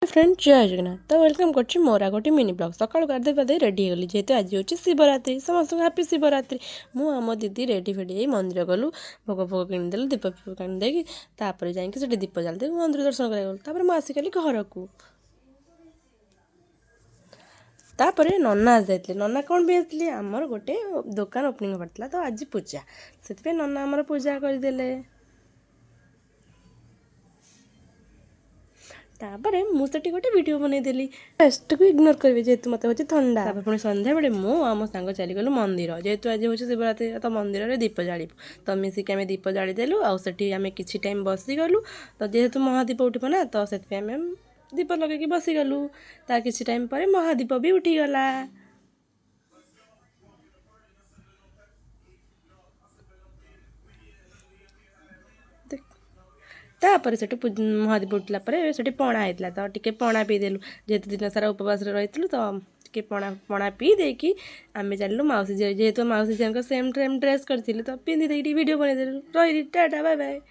Friend जय जगन्नाथ तो welcome कर मोरा गोटे मिनी ब्लॉग सकाल गाधे पाधे रेडी गली जेहेतु आज हूँ शिवरात्रि समस्त हापी शिवरात्रि मु आम दीदी रेडी फेडी मंदिर गलु भोग भोग किदेलु दीप फीप किदेकी जाकि दीप जालदे मंदिर दर्शन कर आसिकली घर को तापर नना जाते नना कौन भी आसते आमर गोटे दुकान ओपनिंग पड़ता तो आज पूजा से नना आमर पूजा करदे तापर मुझे गोटे वीडियो बनईदेली टेस्ट को इग्नोर करेंगे जेहेतु मत हो थंडा पुणी सन्ध्या बेले मु आम सांग चलीगलु मंदिर जेहेतु आज हूँ शिवरात्रि तो मंदिर में दीप जालु तो मिसिक आम दीप जादेलु आम कि टाइम बसीगलु तो जेहेतु महादीप उठब ना तो से दीप लगे बसीगलु तार किसी टाइम पर महादीप भी उठीगला तापर से महादीप उठला से पणा होता तो टे पणा पीदेलु जेहेतु दिन सारा उपवास रही तो टे पणा पी देकी आम चलू मौसी जेहेतु मौसी सेम ड्रेस करी तो पिंधि वीडियो बनईदेलु रही टाटा बाय बाय।